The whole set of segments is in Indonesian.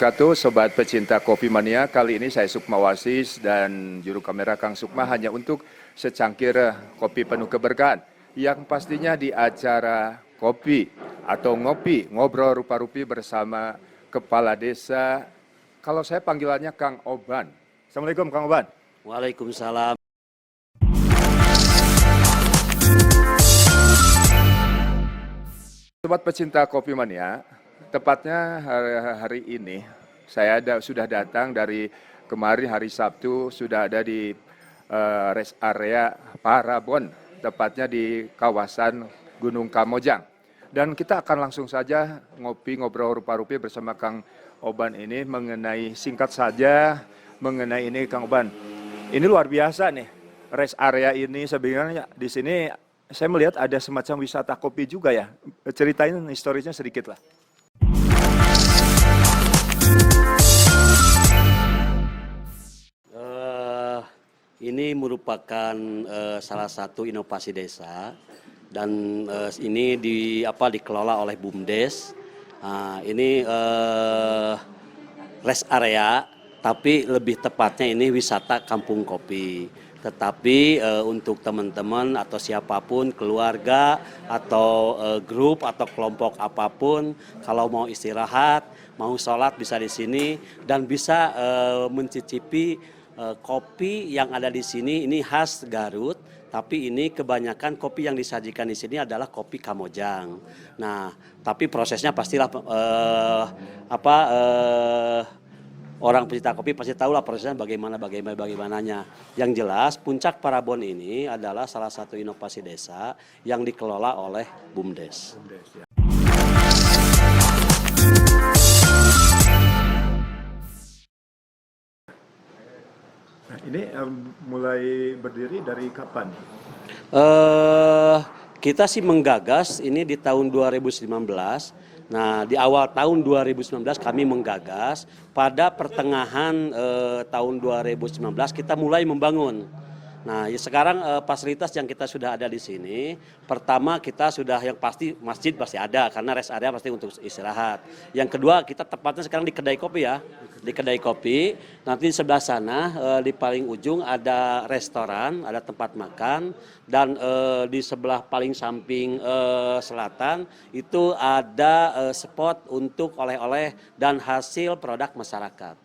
wabarakatuh, Sobat pecinta Kopi Mania. Kali ini saya Sukma Wasis dan juru kamera Kang Sukma hanya untuk secangkir kopi penuh keberkahan. Yang pastinya di acara kopi atau ngopi, ngobrol rupa-rupi bersama Kepala Desa. Kalau saya panggilannya Kang Oban. Assalamualaikum Kang Oban. Waalaikumsalam. Sobat pecinta Kopi Mania, tepatnya hari ini saya sudah datang dari kemarin hari Sabtu, sudah ada di rest area Parabon, tepatnya di kawasan Gunung Kamojang. Dan kita akan langsung saja ngobrol rupa-rupi bersama Kang Oban ini mengenai, singkat saja mengenai ini Kang Oban. Ini luar biasa nih, rest area ini sebenarnya di sini saya melihat ada semacam wisata kopi juga ya. Ceritain historisnya sedikit lah. Ini merupakan salah satu inovasi desa dan ini dikelola oleh BUMDes. Ini rest area, tapi lebih tepatnya ini wisata kampung kopi. Tetapi untuk teman-teman atau siapapun, keluarga atau grup atau kelompok apapun, kalau mau istirahat, mau sholat bisa di sini dan bisa mencicipi kopi yang ada di sini. Ini khas Garut, tapi ini kebanyakan kopi yang disajikan di sini adalah kopi Kamojang. Nah, tapi prosesnya pastilah orang pecinta kopi pasti tahu lah prosesnya bagaimananya. Yang jelas Puncak Parabon ini adalah salah satu inovasi desa yang dikelola oleh BUMDes. Nah, ini mulai berdiri dari kapan? Kita sih menggagas ini di tahun 2019. Nah, di awal tahun 2019 kami menggagas, pada pertengahan tahun 2019 kita mulai membangun. Nah, sekarang fasilitas yang kita sudah ada di sini, pertama kita sudah yang pasti masjid pasti ada karena rest area pasti untuk istirahat. Yang kedua kita tepatnya sekarang di kedai kopi ya, di kedai kopi. Nanti di sebelah sana di paling ujung ada restoran, ada tempat makan dan di sebelah paling samping selatan itu ada spot untuk oleh-oleh dan hasil produk masyarakat.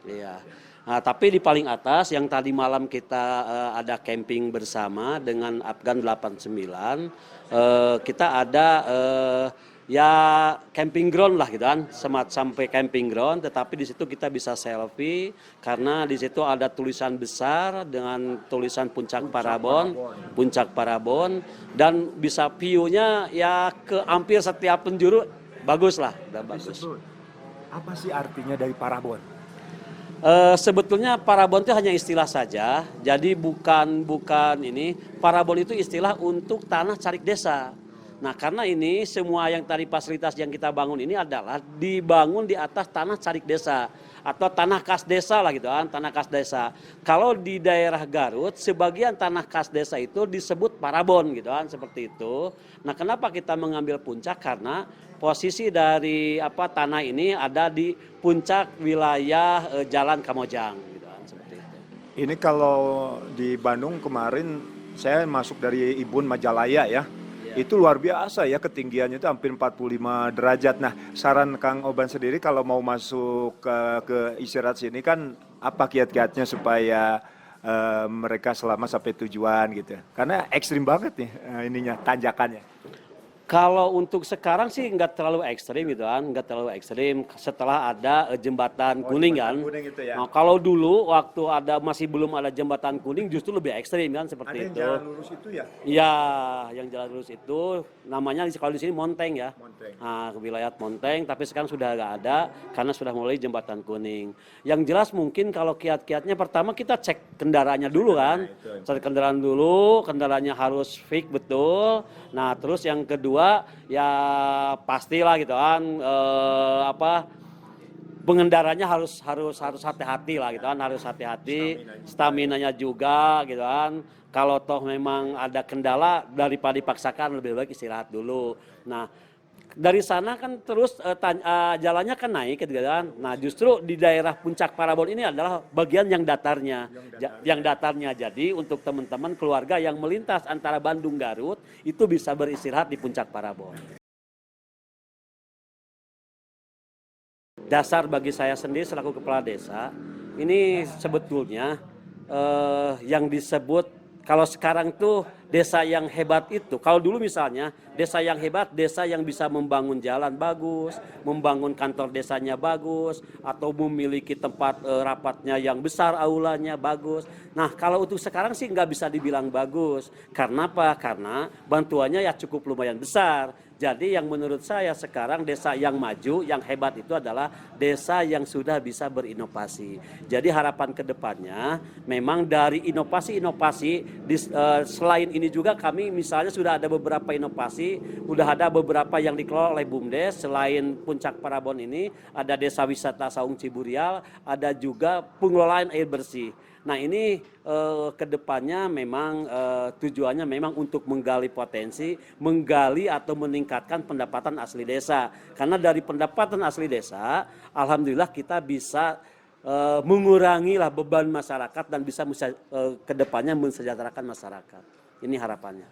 Iya. Nah, tapi di paling atas yang tadi malam kita ada camping bersama dengan Afgan 89, kita ada ya camping ground lah gitu kan, sampai camping ground, tetapi di situ kita bisa selfie karena di situ ada tulisan besar dengan tulisan Puncak Parabon dan bisa view-nya ya ke hampir setiap penjuru bagus lah, bagus. Apa sih artinya dari Parabon? Sebetulnya Parabon itu hanya istilah saja, jadi bukan ini. Parabon itu istilah untuk tanah carik desa. Nah, karena ini semua yang tadi fasilitas yang kita bangun ini adalah dibangun di atas tanah carik desa atau tanah kas desa lah gitu kan, tanah kas desa. Kalau di daerah Garut, sebagian tanah kas desa itu disebut Parabon gitu kan, seperti itu. Nah, kenapa kita mengambil puncak? Karena posisi dari tanah ini ada di puncak wilayah Jalan Kamojang gitu kan, seperti itu. Ini kalau di Bandung kemarin saya masuk dari Ibun Majalaya ya. Itu luar biasa ya, ketinggiannya itu hampir 45 derajat. Nah, saran Kang Oban sendiri kalau mau masuk ke istirahat sini kan apa kiat-kiatnya supaya mereka selama sampai tujuan gitu. Karena ekstrim banget nih ininya, tanjakannya. Kalau untuk sekarang sih nggak terlalu ekstrim gitu kan, nggak terlalu ekstrim setelah ada jembatan kuning kan. Kuning itu ya. Nah, kalau dulu waktu masih belum ada jembatan kuning justru lebih ekstrim kan seperti ada itu. Yang jalan lurus itu ya? Iya, yang jalan lurus itu namanya kalau di sini Monteng ya. Monteng. Nah, wilayah Monteng, tapi sekarang sudah nggak ada karena sudah mulai jembatan kuning. Yang jelas mungkin kalau kiat-kiatnya pertama kita cek kendaraannya dulu kan. Cek kendaraan dulu, kendaraannya harus fix betul. Nah, terus yang kedua ya pastilah gitu kan pengendaranya harus hati-hati lah gitu kan, harus hati-hati, staminanya juga gitu kan. Kalau toh memang ada kendala daripada dipaksakan lebih baik istirahat dulu. Nah, Dari sana kan terus jalannya kan naik gitu kan. Nah, justru di daerah Puncak Parabon ini adalah bagian yang datarnya. Yang datarnya. Jadi untuk teman-teman keluarga yang melintas antara Bandung Garut itu bisa beristirahat di Puncak Parabon. Dasar bagi saya sendiri selaku kepala desa, ini sebetulnya yang disebut kalau sekarang tuh desa yang hebat itu, kalau dulu misalnya desa yang hebat, desa yang bisa membangun jalan bagus, membangun kantor desanya bagus, atau memiliki tempat rapatnya yang besar, aulanya bagus. Nah kalau untuk sekarang sih nggak bisa dibilang bagus. Karena apa? Karena bantuannya ya cukup lumayan besar. Jadi yang menurut saya sekarang desa yang maju, yang hebat itu adalah desa yang sudah bisa berinovasi. Jadi harapan kedepannya memang dari inovasi-inovasi, selain ini juga kami misalnya sudah ada beberapa inovasi, sudah ada beberapa yang dikelola oleh BUMDes. Selain Puncak Parabon ini ada desa wisata Saung Ciburial, ada juga pengelolaan air bersih. Nah ini kedepannya memang tujuannya memang untuk menggali potensi, menggali atau meningkatkan pendapatan asli desa. Karena dari pendapatan asli desa, alhamdulillah kita bisa mengurangi lah beban masyarakat dan bisa kedepannya mensejahterakan masyarakat. Ini harapannya.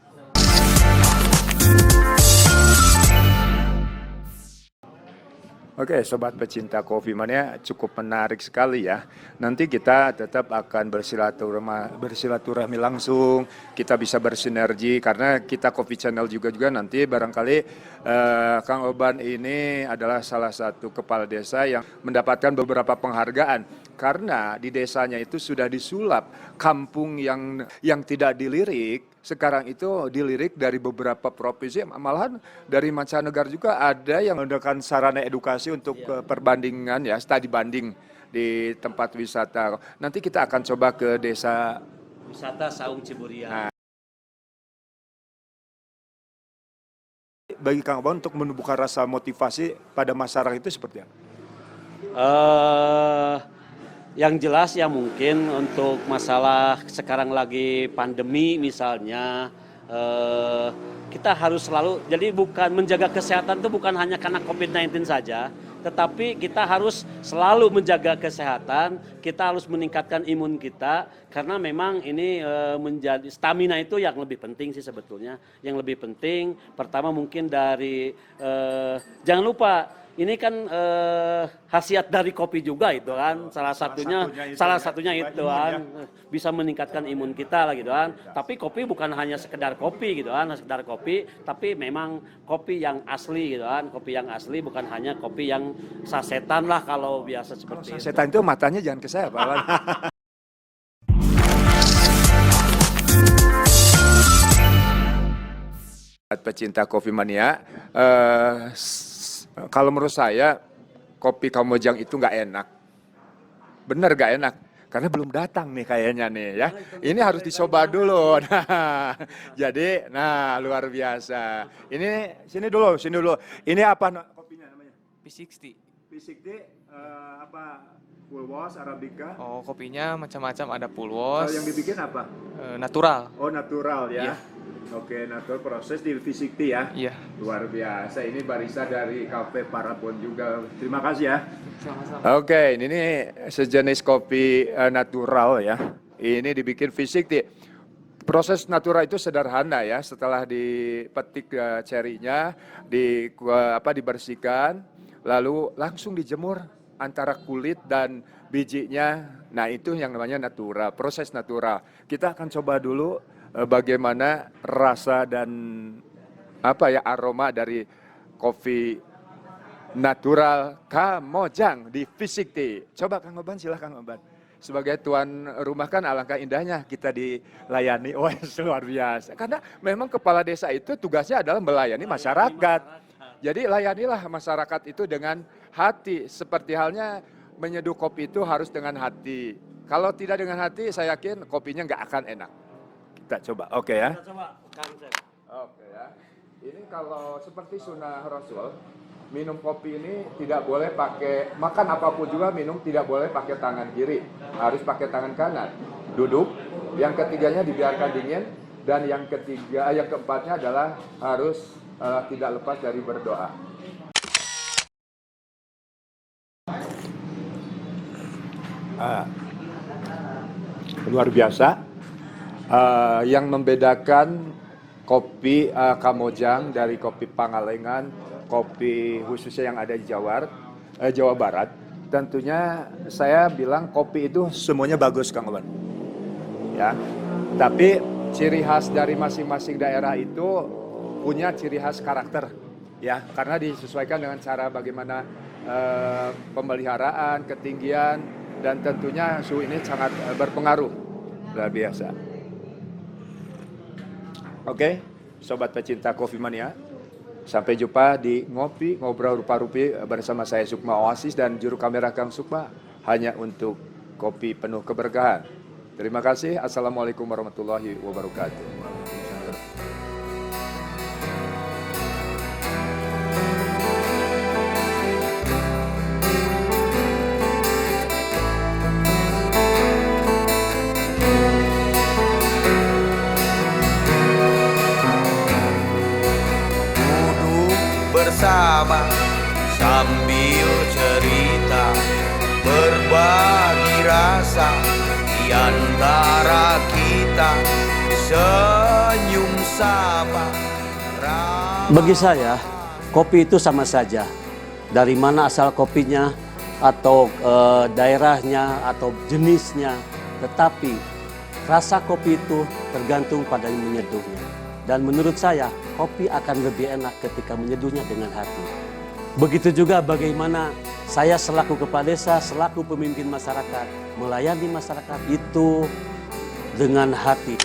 Oke, sobat pecinta kopi mania, cukup menarik sekali ya. Nanti kita tetap akan bersilaturahmi langsung, kita bisa bersinergi karena kita Coffee Channel juga nanti barangkali Kang Oban ini adalah salah satu kepala desa yang mendapatkan beberapa penghargaan karena di desanya itu sudah disulap kampung yang tidak dilirik. Sekarang itu dilirik dari beberapa provinsi, malahan dari mancanegara juga ada yang menggunakan sarana edukasi untuk perbandingan ya, studi banding di tempat wisata. Nanti kita akan coba ke desa Wisata Saung Ciburial. Nah, bagi Kang Oban untuk menumbuhkan rasa motivasi pada masyarakat itu seperti apa? Yang jelas ya mungkin untuk masalah sekarang lagi pandemi misalnya, kita harus selalu, jadi bukan menjaga kesehatan itu bukan hanya karena COVID-19 saja, tetapi kita harus selalu menjaga kesehatan, kita harus meningkatkan imun kita, karena memang ini menjadi stamina itu yang lebih penting sih sebetulnya. Yang lebih penting pertama mungkin dari, jangan lupa, ini kan khasiat dari kopi juga itu kan, salah satunya itu kan, bisa meningkatkan imun kita lah gitu kan. Tapi kopi bukan hanya sekedar kopi gitu kan, sekedar kopi, tapi memang kopi yang asli gitu kan, kopi yang asli bukan hanya kopi yang sasetan lah kalau biasa seperti itu. Sasetan itu matanya jangan ke saya Pak Wan. Pecinta kopi mania, kalau menurut saya kopi Kamojang itu nggak enak, bener nggak enak, karena belum datang nih kayaknya nih ya. Ini harus dicoba dulu. Nah, jadi, luar biasa. Ini sini dulu. Ini apa kopinya namanya? P60. P60 apa? Full wash Arabica. Oh, kopinya macam-macam, ada full Kalau wash. yang dibikin apa? Natural. Oh, natural ya. Iya. Oke, natural proses di V60 ya. Iya. Luar biasa. Ini barista dari Cafe Parabon juga. Terima kasih ya. Sama-sama. Oke, ini sejenis kopi natural ya. Ini dibikin V60. Proses natural itu sederhana ya. Setelah dipetik cerinya, dibersihkan, lalu langsung dijemur antara kulit dan bijinya. Nah, itu yang namanya natural, proses natural. Kita akan coba dulu bagaimana rasa dan aroma dari kopi natural Kamojang di V60. Coba Kang Oban, silakan Kang Oban. Sebagai tuan rumah kan alangkah indahnya kita dilayani. Oh, luar biasa. Karena memang kepala desa itu tugasnya adalah melayani masyarakat. Jadi layanilah masyarakat itu dengan hati. Seperti halnya menyeduh kopi itu harus dengan hati. Kalau tidak dengan hati, saya yakin kopinya nggak akan enak. Kita coba, oke ya. Kita coba, Kang Sep. Oke ya. Ini kalau seperti sunnah Rasul, minum kopi ini tidak boleh makan apapun juga minum tidak boleh pakai tangan kiri, harus pakai tangan kanan. Duduk. Yang ketiganya dibiarkan dingin dan yang keempatnya adalah harus tidak lepas dari berdoa. Luar biasa. Yang membedakan kopi Kamojang dari kopi Pangalengan, kopi khususnya yang ada di Jawa Barat, tentunya saya bilang kopi itu semuanya bagus, Kang Oban. Ya, tapi ciri khas dari masing-masing daerah itu punya ciri khas karakter, ya, karena disesuaikan dengan cara bagaimana pemeliharaan, ketinggian, dan tentunya suhu ini sangat berpengaruh, luar biasa. Oke, sobat pecinta Kopi Mania, sampai jumpa di Ngopi Ngobrol Rupa-Rupi bersama saya Sukma Oasis dan juru kamera Kang Sukma, hanya untuk kopi penuh keberkahan. Terima kasih. Assalamualaikum warahmatullahi wabarakatuh. Bersama sambil cerita, berbagi rasa di antara kita, senyum sapa. Bagi saya, kopi itu sama saja. Dari mana asal kopinya, atau daerahnya, atau jenisnya. Tetapi rasa kopi itu tergantung pada yang menyeduhnya. Dan menurut saya, kopi akan lebih enak ketika menyeduhnya dengan hati. Begitu juga bagaimana saya selaku kepala desa, selaku pemimpin masyarakat, melayani masyarakat itu dengan hati.